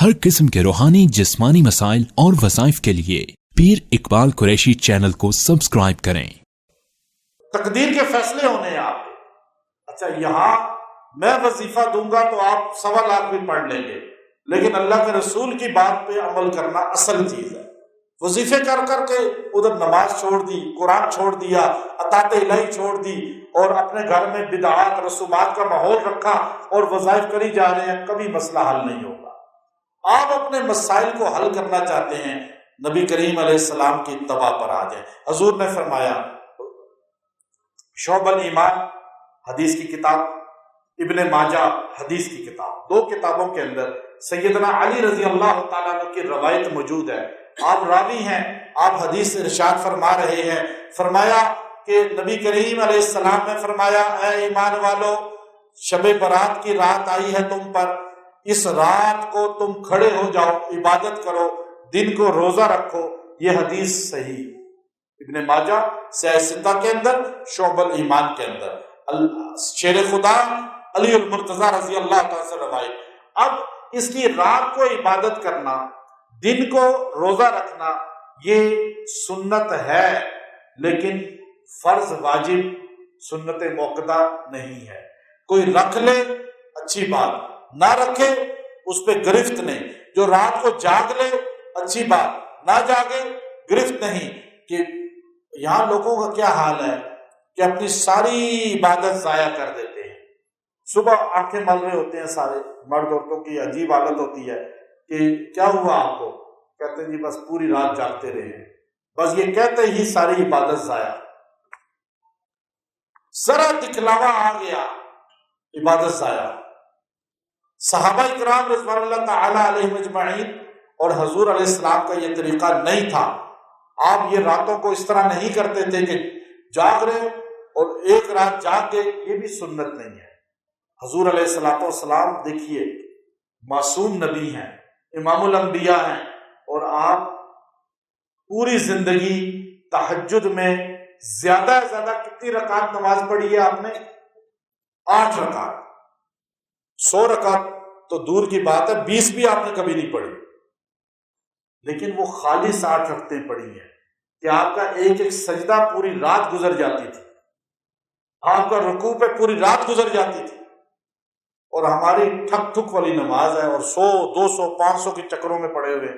ہر قسم کے روحانی جسمانی مسائل اور وظائف کے لیے پیر اقبال قریشی چینل کو سبسکرائب کریں۔ تقدیر کے فیصلے ہونے ہیں آپ کے۔ اچھا، یہاں میں وظیفہ دوں گا تو آپ 1.25 لاکھ بھی پڑھ لیں گے، لیکن اللہ کے رسول کی بات پہ عمل کرنا اصل چیز ہے۔ وظیفے کر کر کے ادھر نماز چھوڑ دی، قرآن چھوڑ دیا، اطاعت الہی چھوڑ دی، اور اپنے گھر میں بدعات رسومات کا ماحول رکھا اور وظائف کری جا رہے ہیں، کبھی مسئلہ حل نہیں ہوگا۔ آپ اپنے مسائل کو حل کرنا چاہتے ہیں، نبی کریم علیہ السلام کی اتباع پر آ جائیں۔ حضور نے فرمایا، شعب الایمان حدیث کی کتاب، ابن ماجہ حدیث کی کتاب، 2 کتابوں کے اندر سیدنا علی رضی اللہ تعالیٰ عنہ کی روایت موجود ہے۔ آپ راوی ہیں، آپ حدیث ارشاد فرما رہے ہیں، فرمایا کہ نبی کریم علیہ السلام نے فرمایا، اے ایمان والو، شب برات کی رات آئی ہے تم پر، اس رات کو تم کھڑے ہو جاؤ، عبادت کرو، دن کو روزہ رکھو۔ یہ حدیث صحیح ابن ماجہ سیاہ ستہ کے اندر، شعب الایمان کے اندر، شیر خدا علی المرتضی رضی اللہ تعالیٰ سے روایت۔ اب اس کی رات کو عبادت کرنا، دن کو روزہ رکھنا، یہ سنت ہے، لیکن فرض واجب سنت موقدہ نہیں ہے۔ کوئی رکھ لے اچھی بات، نہ رکھے اس پہ گرفت نہیں۔ جو رات کو جاگ لے اچھی بات، نہ جاگے گرفت نہیں۔ کہ یہاں لوگوں کا کیا حال ہے کہ اپنی ساری عبادت ضائع کر دیتے ہیں۔ صبح آنکھیں مل رہے ہوتے ہیں سارے، مرد عورتوں کی عجیب حالت ہوتی ہے کہ کیا ہوا آپ کو، کہتے ہیں جی بس پوری رات جاگتے رہے ہیں، بس یہ کہتے ہی ساری عبادت ضائع۔ ذرا دکھلاوا آ گیا، عبادت ضائع۔ صحابہ اکرام رضوان اللہ تعالی علیہم اجمعین اور حضور علیہ السلام کا یہ طریقہ نہیں تھا۔ آپ یہ راتوں کو اس طرح نہیں کرتے تھے کہ جاگ رہے اور ایک رات جاگ کے، یہ بھی سنت نہیں ہے۔ حضور علیہ السلام دیکھیے معصوم نبی ہیں، امام الانبیاء ہیں، اور آپ پوری زندگی تہجد میں زیادہ سے زیادہ کتنی رکعت نماز پڑھی ہے آپ نے؟ 8 رکعت۔ 100 رکعت تو دور کی بات ہے، 20 بھی آپ نے کبھی نہیں پڑھی، لیکن وہ خالص 8 رکعتیں پڑھی ہیں کہ آپ کا ایک ایک سجدہ پوری رات گزر جاتی تھی، آپ کا رکوع پہ پوری رات گزر جاتی تھی۔ اور ہماری ٹھک ٹھک والی نماز ہے، اور 100 200 500 کے چکروں میں پڑے ہوئے۔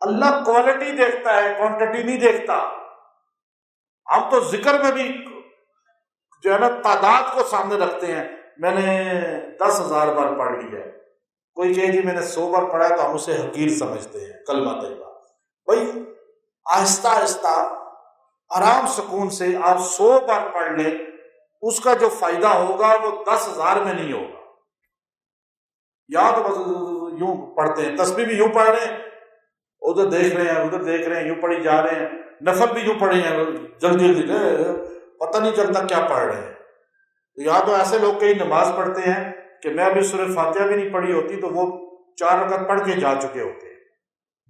اللہ کوالٹی دیکھتا ہے، کوانٹٹی نہیں دیکھتا۔ ہم تو ذکر میں بھی جو ہے نا تعداد کو سامنے رکھتے ہیں، میں نے 10,000 بار پڑھ لی ہے، کوئی کہے جی میں نے 100 بار پڑھا ہے تو ہم اسے حقیر سمجھتے ہیں۔ کلمہ طیبہ بھائی آہستہ آہستہ آرام سکون سے آپ 100 بار پڑھ لیں، اس کا جو فائدہ ہوگا وہ 10,000 میں نہیں ہوگا۔ یا تو بس یوں پڑھتے ہیں، تسبیح بھی یوں پڑھ رہے ہیں، ادھر دیکھ رہے ہیں، ادھر دیکھ رہے ہیں، یوں پڑھی جا رہے ہیں، نفل بھی یوں پڑھے ہیں، جلدی جلدی پتہ نہیں چلتا کیا پڑھ رہے ہیں۔ یا تو ایسے لوگ کئی نماز پڑھتے ہیں کہ میں ابھی سورہ فاتحہ بھی نہیں پڑھی ہوتی تو وہ 4 رکعت پڑھ کے جا چکے ہوتے ہیں۔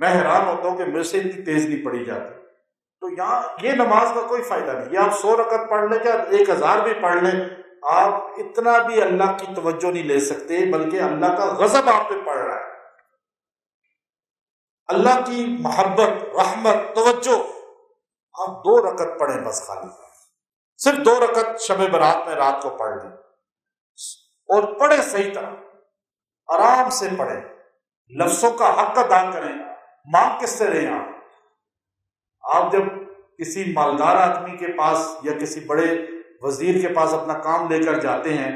میں حیران ہوتا ہوں کہ میرے سے اتنی تیز نہیں پڑھی جاتی۔ تو یہاں یہ نماز کا کوئی فائدہ نہیں۔ یہ آپ 100 رکعت پڑھ لیں، کیا 1000 بھی پڑھ لیں، آپ اتنا بھی اللہ کی توجہ نہیں لے سکتے، بلکہ اللہ کا غضب آپ پہ پڑ رہا ہے۔ اللہ کی محبت، رحمت، توجہ، آپ 2 رکعت پڑھیں بس، خالی صرف 2 رکعت شب برات میں رات کو پڑھ لیں، اور پڑھیں صحیح طرح، آرام سے پڑھیں، لفظوں کا حق ادا کریں۔ مانگ کس سے رہے ہیں آپ جب کسی مالدار آدمی کے پاس یا کسی بڑے وزیر کے پاس اپنا کام لے کر جاتے ہیں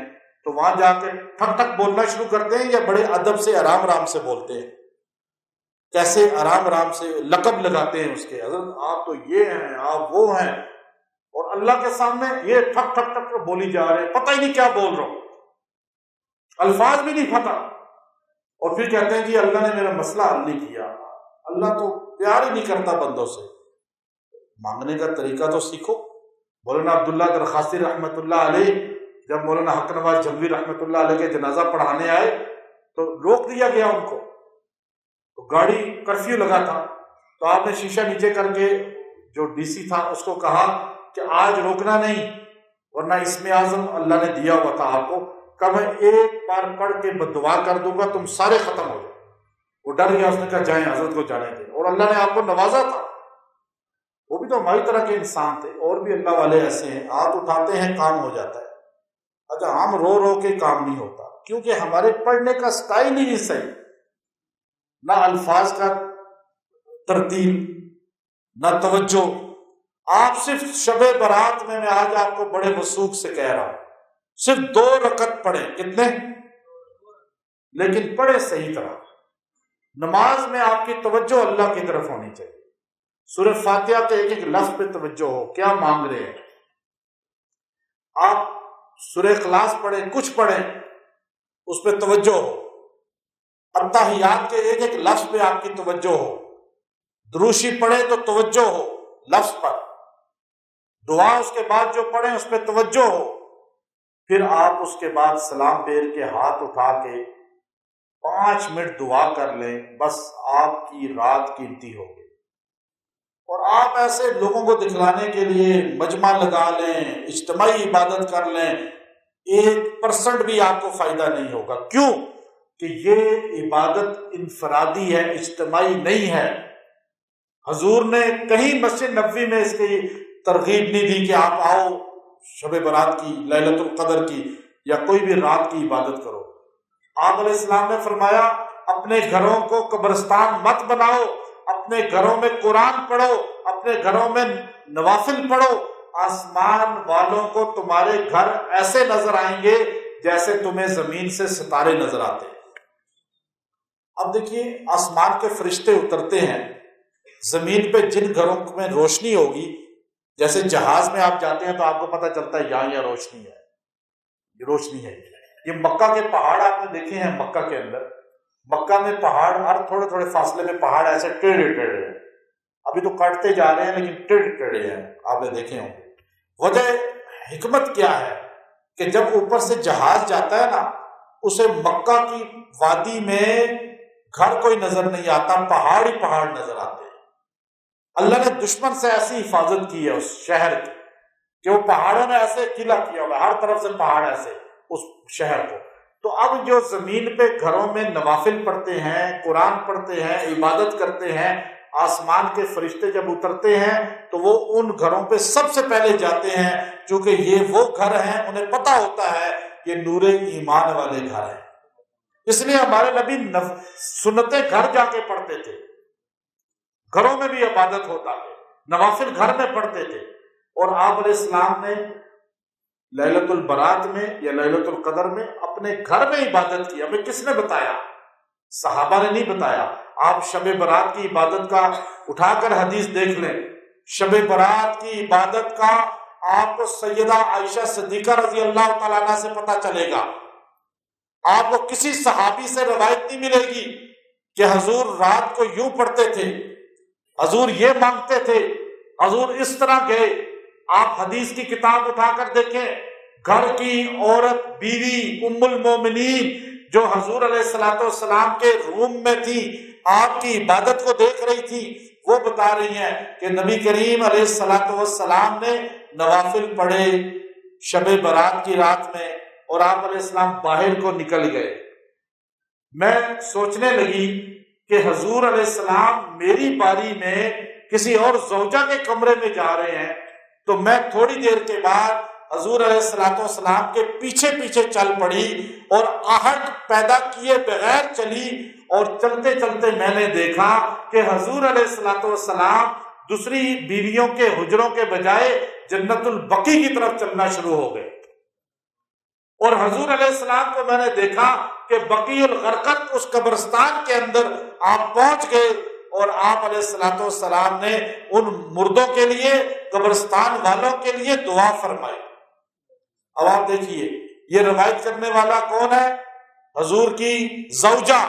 تو وہاں جا کے ٹھک ٹھک بولنا شروع کرتے ہیں یا بڑے ادب سے آرام آرام سے بولتے ہیں؟ کیسے آرام آرام سے لقب لگاتے ہیں اس کے، حضرت آپ تو یہ ہیں، آپ وہ ہیں، اور اللہ کے سامنے یہ ٹھک ٹھک ٹھک بولی جا رہے ہیں، پتہ ہی نہیں کیا بول رہا ہوں، الفاظ بھی نہیں پتہ، اور پھر کہتے ہیں جی اللہ نے میرا مسئلہ حل نہیں کیا۔ اللہ تو پیار ہی نہیں کرتا بندوں سے۔ مانگنے کا طریقہ تو سیکھو۔ مولانا عبداللہ درخواستی رحمۃ اللہ علیہ جب مولانا حق نواز جھنگوی رحمۃ اللہ علیہ کے جنازہ پڑھانے آئے تو روک دیا گیا ان کو، تو گاڑی کرفیو لگا تھا، تو آپ نے شیشہ نیچے کر کے جو ڈی سی تھا اس کو کہا کہ آج روکنا نہیں، ورنہ اسم اعظم اللہ نے دیا ہوا تھا آپ کو، کہ میں ایک بار پڑھ کے بد دعا کر دوں گا تم سارے ختم ہو جاؤ۔ وہ ڈر گیا، اس نے کہا جائیں حضرت کو جانے دیں، اور اللہ نے آپ کو نوازا تھا، وہ بھی تو ہماری طرح کے انسان تھے، اور بھی اللہ والے ایسے ہیں، ہاتھ اٹھاتے ہیں کام ہو جاتا ہے۔ اچھا ہم رو رو کے کام نہیں ہوتا، کیونکہ ہمارے پڑھنے کا سٹائل ہی نہیں صحیح، نہ الفاظ کا ترتیب، نہ توجہ۔ آپ صرف شب برات میں آج آپ کو بڑے وثوق سے کہہ رہا ہوں، صرف 2 رکعت پڑھیں، کتنے؟ لیکن پڑھے صحیح طرح۔ نماز میں آپ کی توجہ اللہ کی طرف ہونی چاہیے، سورہ فاتحہ کے ایک ایک لفظ پہ توجہ ہو، کیا مانگ رہے ہیں آپ۔ سورہ اخلاص پڑھیں، کچھ پڑھیں، اس پہ توجہ ہو۔ التحیات کے ایک ایک لفظ پہ آپ کی توجہ ہو۔ دروشی پڑھیں تو توجہ ہو لفظ پر، دعا اس کے بعد جو پڑھیں اس پہ توجہ ہو۔ پھر آپ اس کے بعد سلام پھیر کے ہاتھ اٹھا کے 5 منٹ دعا کر لیں، بس آپ کی رات قیمتی ہوگی۔ اور آپ ایسے لوگوں کو دکھلانے کے لیے مجمع لگا لیں، اجتماعی عبادت کر لیں، 1% بھی آپ کو فائدہ نہیں ہوگا۔ کیوں؟ کہ یہ عبادت انفرادی ہے، اجتماعی نہیں ہے۔ حضور نے کہیں مسجد نبوی میں اس کی ترغیب نہیں دی کہ آپ آؤ شب برات کی، لیلۃ القدر کی یا کوئی بھی رات کی عبادت کرو۔ آپ علیہ السلام نے فرمایا اپنے گھروں کو قبرستان مت بناؤ، اپنے گھروں میں قرآن پڑھو، اپنے گھروں میں نوافل پڑھو، آسمان والوں کو تمہارے گھر ایسے نظر آئیں گے جیسے تمہیں زمین سے ستارے نظر آتے ہیں۔ اب دیکھیے آسمان کے فرشتے اترتے ہیں، زمین پہ جن گھروں میں روشنی ہوگی، جیسے جہاز میں آپ جاتے ہیں تو آپ کو پتہ چلتا ہے یہاں روشنی ہے، یہ روشنی ہے۔ یہ مکہ کے پہاڑ آپ نے دیکھے ہیں، مکہ کے اندر، مکہ میں پہاڑ ہر تھوڑے تھوڑے فاصلے میں پہاڑ ایسے ٹیڑھے ٹیڑھے ہیں، ابھی تو کٹتے جا رہے ہیں لیکن ٹیڑھے ٹیڑھے ہیں، آپ نے دیکھے ہوں گے۔ وجہ حکمت کیا ہے کہ جب اوپر سے جہاز جاتا ہے نا، اسے مکہ کی وادی میں گھر کوئی نظر نہیں آتا، پہاڑ ہی پہاڑ نظر آتے ہیں۔ اللہ نے دشمن سے ایسی حفاظت کی ہے اس شہر کی کہ وہ پہاڑوں نے ایسے قلعہ کیا ہوا، ہر طرف سے پہاڑ ایسے اس شہر کو۔ تو اب جو زمین پہ گھروں میں نوافل پڑھتے ہیں، قرآن پڑھتے ہیں، عبادت کرتے ہیں، آسمان کے فرشتے جب اترتے ہیں تو وہ ان گھروں پہ سب سے پہلے جاتے ہیں، چونکہ یہ وہ گھر ہیں، انہیں پتہ ہوتا ہے یہ نور ایمان والے گھر ہیں۔ اس لیے ہمارے نبی سنتیں گھر جا کے پڑھتے تھے، گھروں میں بھی عبادت ہوتا ہے، نوافل گھر میں پڑھتے تھے۔ اور آپ علیہ السلام نے لیلۃ البرات میں یا لیلۃ القدر میں اپنے گھر میں عبادت کی۔ ہمیں کس نے بتایا؟ صحابہ نے نہیں بتایا۔ آپ شب برات کی عبادت کا اٹھا کر حدیث دیکھ لیں، شب برات کی عبادت کا آپ کو سیدہ عائشہ صدیقہ رضی اللہ تعالیٰ عنہ سے پتہ چلے گا۔ آپ کو کسی صحابی سے روایت نہیں ملے گی کہ حضور رات کو یوں پڑھتے تھے، حضور یہ مانگتے تھے، حضور اس طرح گئے۔ آپ حدیث کی کتاب اٹھا کر دیکھیں، گھر کی عورت بیوی ام المومنین جو حضور علیہ الصلوۃ والسلام کے روم میں تھی، آپ کی عبادت کو دیکھ رہی تھی، وہ بتا رہی ہیں کہ نبی کریم علیہ الصلوۃ والسلام نے نوافل پڑھے شب برات کی رات میں، اور آپ علیہ السلام باہر کو نکل گئے۔ میں سوچنے لگی کہ حضور علیہ السلام میری باری میں کسی اور زوجہ کے کمرے میں جا رہے ہیں، تو میں تھوڑی دیر کے بعد حضور علیہ الصلوۃ والسلام کے پیچھے پیچھے چل پڑی اور آہٹ پیدا کیے بغیر چلی، اور چلتے چلتے میں نے دیکھا کہ حضور علیہ الصلوۃ والسلام دوسری بیویوں کے حجروں کے بجائے جنت البقیع کی طرف چلنا شروع ہو گئے۔ اور حضور علیہ السلام کو میں نے دیکھا کہ بقیع الغرقد اس قبرستان کے اندر آپ پہنچ گئے، اور آپ علیہ الصلوۃ والسلام نے ان مردوں کے لیے، قبرستان والوں کے لیے دعا فرمائی۔ اب آپ دیکھیے یہ روایت کرنے والا کون ہے؟ حضور کی زوجہ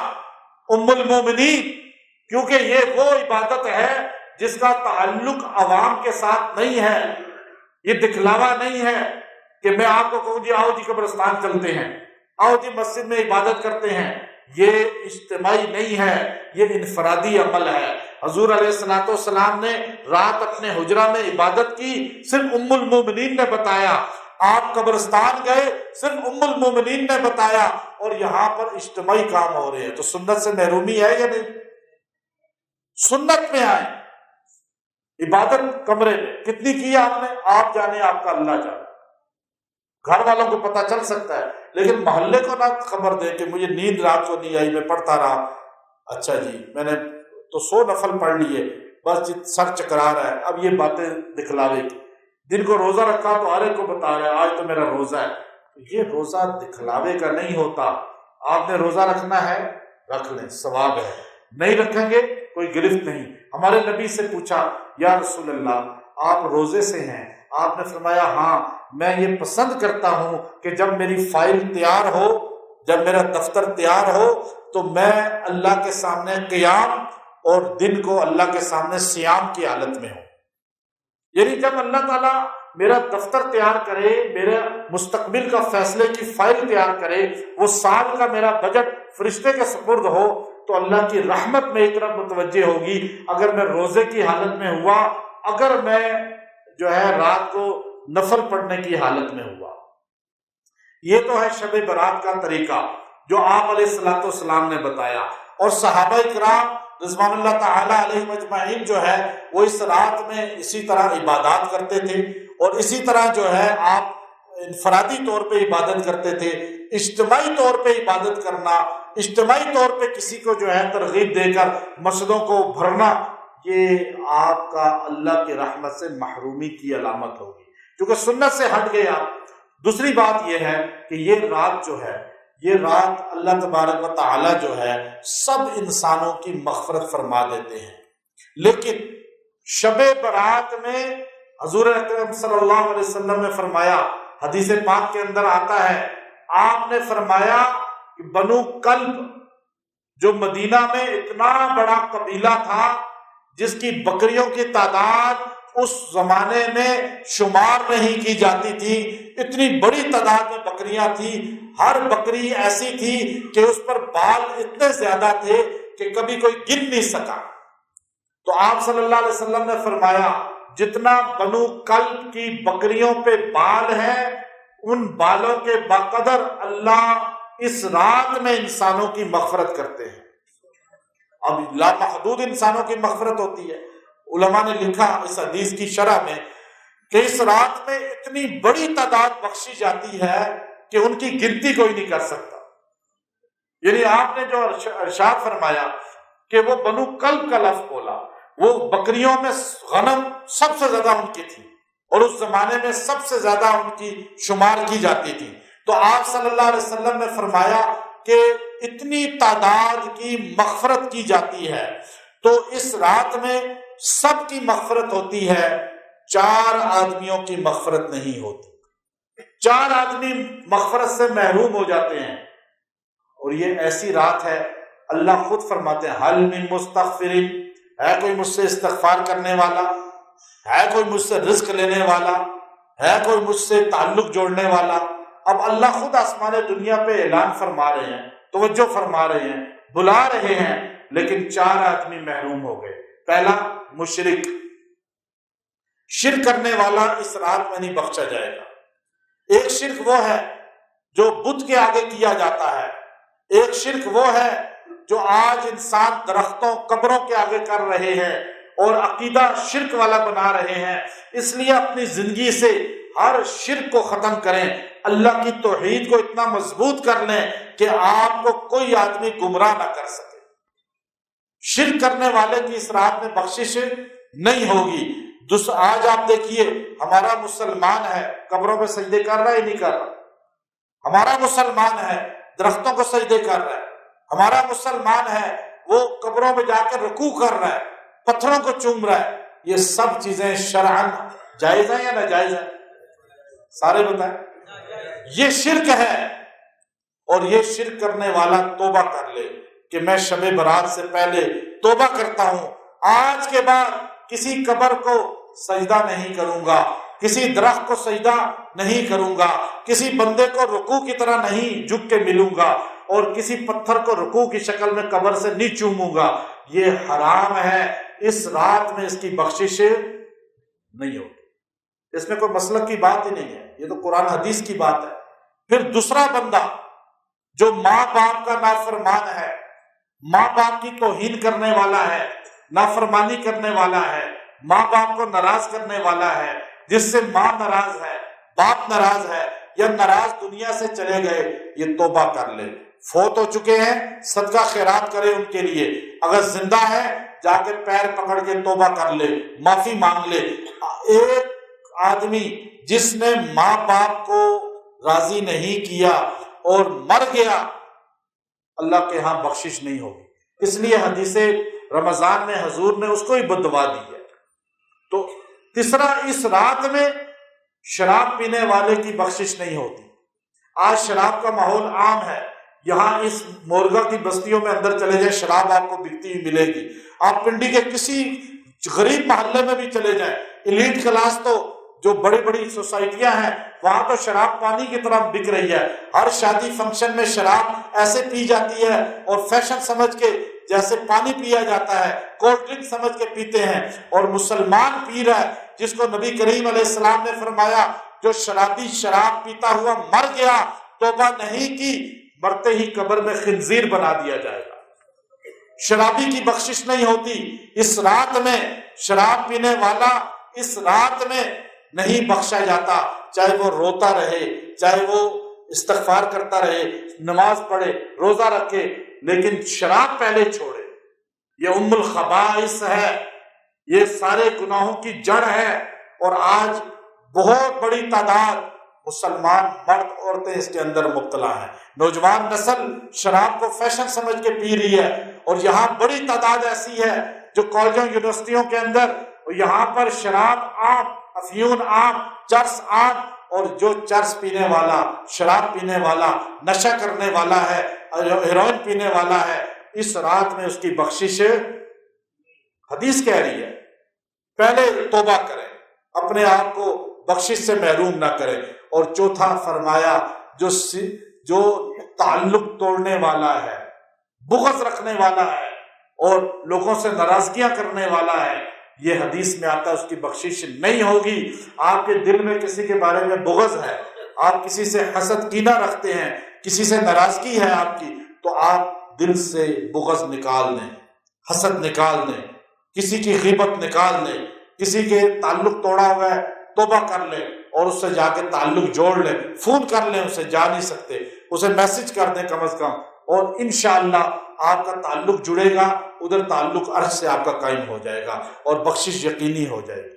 ام المومنین، کیونکہ یہ وہ عبادت ہے جس کا تعلق عوام کے ساتھ نہیں ہے، یہ دکھلاوا نہیں ہے کہ میں آپ کو کہوں جی آؤ جی قبرستان چلتے ہیں، آؤ جی مسجد میں عبادت کرتے ہیں۔ یہ اجتماعی نہیں ہے، یہ انفرادی عمل ہے۔ حضور علیہ الصلوۃ والسلام نے رات اپنے حجرہ میں عبادت کی، صرف ام المومنین نے بتایا آپ قبرستان گئے، صرف ام المومنین نے بتایا، اور یہاں پر اجتماعی کام ہو رہے ہیں، تو سنت سے محرومی ہے یا نہیں؟ سنت میں آئے، عبادت کمرے میں کتنی کی آپ نے، آپ جانے، آپ کا اللہ جانے، گھر والوں کو پتہ چل سکتا ہے، لیکن محلے کو نہ خبر دے کہ مجھے نیند رات کو نہیں آئی، میں پڑھتا رہا، اچھا جی میں نے تو 100 نفل پڑھ لیے، بس سر چکرا رہا ہے، اب یہ باتیں دکھلاوے کی، دن کو روزہ رکھا تو ہر ایک کو بتا رہا ہے آج تو میرا روزہ ہے، یہ روزہ دکھلاوے کا نہیں ہوتا، آپ نے روزہ رکھنا ہے رکھ لیں، ثواب ہے، نہیں رکھیں گے کوئی گرفت نہیں۔ ہمارے نبی سے پوچھا یا رسول اللہ آپ روزے سے ہیں؟ آپ نے فرمایا ہاں، میں یہ پسند کرتا ہوں کہ جب میری فائل تیار ہو، جب میرا دفتر تیار ہو تو میں اللہ کے سامنے قیام اور دن کو اللہ کے سامنے صیام کی حالت میں ہوں، یعنی جب اللہ تعالیٰ میرا دفتر تیار کرے، میرے مستقبل کا فیصلے کی فائل تیار کرے، وہ سال کا میرا بجٹ فرشتے کے سپرد ہو، تو اللہ کی رحمت میری طرف متوجہ ہوگی۔ اگر میں روزے کی حالت میں ہوا، اگر میں جو ہے رات کو نفل پڑھنے کی حالت میں ہوا، یہ تو ہے شب برات کا طریقہ جو آپ علیہ الصلوۃ والسلام نے بتایا، اور صحابہ کرام رضوان اللہ تعالی علیہم اجمعین جو ہے وہ اس رات میں اسی طرح عبادات کرتے تھے، اور اسی طرح جو ہے آپ انفرادی طور پہ عبادت کرتے تھے۔ اجتماعی طور پہ عبادت کرنا، اجتماعی طور پہ کسی کو جو ہے ترغیب دے کر مسجدوں کو بھرنا، یہ آپ کا اللہ کی رحمت سے محرومی کی علامت ہوگی، کیونکہ سنت سے ہٹ گئے آپ۔ دوسری بات یہ ہے کہ یہ رات جو ہے، یہ رات اللہ تبارک و تعالی جو ہے سب انسانوں کی مغفرت فرما دیتے ہیں، لیکن شب برات میں حضور اکرم صلی اللہ علیہ وسلم نے فرمایا، حدیث پاک کے اندر آتا ہے، آپ نے فرمایا کہ بنو کلب جو مدینہ میں اتنا بڑا قبیلہ تھا جس کی بکریوں کی تعداد اس زمانے میں شمار نہیں کی جاتی تھی، اتنی بڑی تعداد میں بکریاں تھیں، ہر بکری ایسی تھی کہ اس پر بال اتنے زیادہ تھے کہ کبھی کوئی گن نہیں سکا۔ تو آپ صلی اللہ علیہ وسلم نے فرمایا جتنا بنو کلب کی بکریوں پہ بال ہیں، ان بالوں کے بقدر اللہ اس رات میں انسانوں کی مغفرت کرتے ہیں۔ اب لامحدود انسانوں کی مغفرت ہوتی ہے۔ علماء نے لکھا اس حدیث کی شرح میں کہ اس رات میں اتنی بڑی تعداد بخشی جاتی ہے کہ ان کی گنتی کوئی نہیں کر سکتا۔ یعنی آپ نے جو ارشاد فرمایا کہ وہ بنو کلب کا لفظ بولا، وہ بکریوں میں غنم سب سے زیادہ ان کی تھی، اور اس زمانے میں سب سے زیادہ ان کی شمار کی جاتی تھی۔ تو آپ صلی اللہ علیہ وسلم نے فرمایا کہ اتنی تعداد کی مغفرت کی جاتی ہے، تو اس رات میں سب کی مغفرت ہوتی ہے، 4 آدمیوں کی مغفرت نہیں ہوتی۔ 4 آدمی مغفرت سے محروم ہو جاتے ہیں، اور یہ ایسی رات ہے اللہ خود فرماتے ہیں حل من مستغفر، ہے کوئی مجھ سے استغفار کرنے والا، ہے کوئی مجھ سے رزق لینے والا، ہے کوئی مجھ سے تعلق جوڑنے والا۔ اب اللہ خود آسمان دنیا پہ اعلان فرما رہے ہیں، توجہ فرما رہے ہیں، بلا رہے ہیں، لیکن 4 آدمی محروم ہو گئے۔ پہلا مشرک، شرک کرنے والا اس رات میں نہیں بخشا جائے گا۔ ایک شرک وہ ہے جو بت کے آگے کیا جاتا ہے، ایک شرک وہ ہے جو آج انسان درختوں قبروں کے آگے کر رہے ہیں اور عقیدہ شرک والا بنا رہے ہیں۔ اس لیے اپنی زندگی سے ہر شرک کو ختم کریں، اللہ کی توحید کو اتنا مضبوط کر لیں کہ آپ کو کوئی آدمی گمراہ نہ کر سکے۔ شرک کرنے والے کی اس رات میں بخشش نہیں ہوگی۔ آج آپ دیکھیے ہمارا مسلمان ہے قبروں پہ سجدے کر رہا ہے نہیں کر رہا، ہمارا مسلمان ہے درختوں کو سجدے کر رہا ہے، ہمارا مسلمان ہے وہ قبروں پہ جا کر رکوع کر رہا ہے، پتھروں کو چوم رہا ہے۔ یہ سب چیزیں شرعاً جائز ہیں یا ناجائز ہیں؟ سارے بتائیں۔ یہ شرک ہے، اور یہ شرک کرنے والا توبہ کر لے کہ میں شب برات سے پہلے توبہ کرتا ہوں، آج کے بعد کسی قبر کو سجدہ نہیں کروں گا، کسی درخت کو سجدہ نہیں کروں گا، کسی بندے کو رکوع کی طرح نہیں جھک کے ملوں گا، اور کسی پتھر کو رکوع کی شکل میں قبر سے نہیں چوموں گا۔ یہ حرام ہے، اس رات میں اس کی بخشش نہیں ہوگی، اس میں کوئی مسلک کی بات ہی نہیں ہے، یہ تو قرآن حدیث کی بات ہے۔ پھر دوسرا بندہ جو ماں باپ کا نافرمان ہے، ماں باپ کی توہین کرنے والا ہے، نافرمانی کرنے والا ہے، ماں باپ کو ناراض کرنے والا ہے، جس سے ماں ناراض ہے، باپ ناراض ہے یا ناراض دنیا سے چلے گئے، یہ توبہ کر لے۔ فوت ہو چکے ہیں، صدقہ خیرات کرے ان کے لیے، اگر زندہ ہے جا کے پیر پکڑ کے توبہ کر لے، معافی مانگ لے۔ ایک آدمی جس نے ماں باپ کو راضی نہیں کیا اور مر گیا، اللہ کے ہاں بخشش نہیں ہوگی۔ اس لیے حدیث رمضان میں حضور نے اس کو ہی بددعا دی ہے۔ تو تیسرا، اس رات میں شراب پینے والے کی بخشش نہیں ہوتی۔ آج شراب کا ماحول عام ہے، یہاں اس مورگا کی بستیوں میں اندر چلے جائیں، شراب آپ کو بکتی ہوئی ملے گی۔ آپ پنڈی کے کسی غریب محلے میں بھی چلے جائیں، ایلیٹ کلاس تو جو بڑی بڑی سوسائٹیاں ہیں وہاں تو شراب پانی کی طرح بک رہی ہے۔ ہر شادی فنکشن میں شراب ایسے پی جاتی ہے اور فیشن سمجھ کے جیسے پانی پیا جاتا ہے، کولڈ ڈرنک سمجھ کے پیتے ہیں، اور مسلمان پی رہا ہے جس کو نبی کریم علیہ السلام نے فرمایا جو شرابی شراب پیتا ہوا مر گیا، توبہ نہیں کی، مرتے ہی قبر میں خنزیر بنا دیا جائے گا۔ شرابی کی بخشش نہیں ہوتی۔ اس رات میں شراب پینے والا اس رات میں نہیں بخشا جاتا، چاہے وہ روتا رہے، چاہے وہ استغفار کرتا رہے، نماز پڑھے، روزہ رکھے، لیکن شراب پہلے چھوڑے۔ یہ ام الخبائث ہے، یہ سارے گناہوں کی جڑ ہے، اور آج بہت بڑی تعداد مسلمان مرد عورتیں اس کے اندر مبتلا ہیں۔ نوجوان نسل شراب کو فیشن سمجھ کے پی رہی ہے، اور یہاں بڑی تعداد ایسی ہے جو کالجوں یونیورسٹیوں کے اندر، اور یہاں پر شراب عام، افیون عام، چرس عام، اور جو چرس پینے والا، شراب پینے والا، نشہ کرنے والا ہے، ہیروئن پینے والا ہے، اس رات میں اس کی بخشش حدیث کہہ رہی ہے پہلے توبہ کریں، اپنے آپ کو بخشش سے محروم نہ کریں۔ اور چوتھا فرمایا جو تعلق توڑنے والا ہے، بغض رکھنے والا ہے اور لوگوں سے ناراضگیاں کرنے والا ہے، یہ حدیث میں آتا ہے اس کی بخشش نہیں ہوگی۔ آپ کے دل میں کسی کے بارے میں بغض ہے، آپ کسی سے حسد کینہ رکھتے ہیں، کسی سے ناراضگی ہے آپ کی، تو آپ دل سے بغض نکال دیں، حسد نکال دیں، کسی کی غیبت نکال دیں، کسی کے تعلق توڑا ہوا ہے توبہ کر لیں اور اس سے جا کے تعلق جوڑ لیں، فون کر لیں، اسے جا نہیں سکتے اسے میسج کر دیں کم از کم، اور انشاءاللہ آپ کا تعلق جڑے گا، ادھر تعلق عرش سے آپ کا قائم ہو جائے گا اور بخشش یقینی ہو جائے گی۔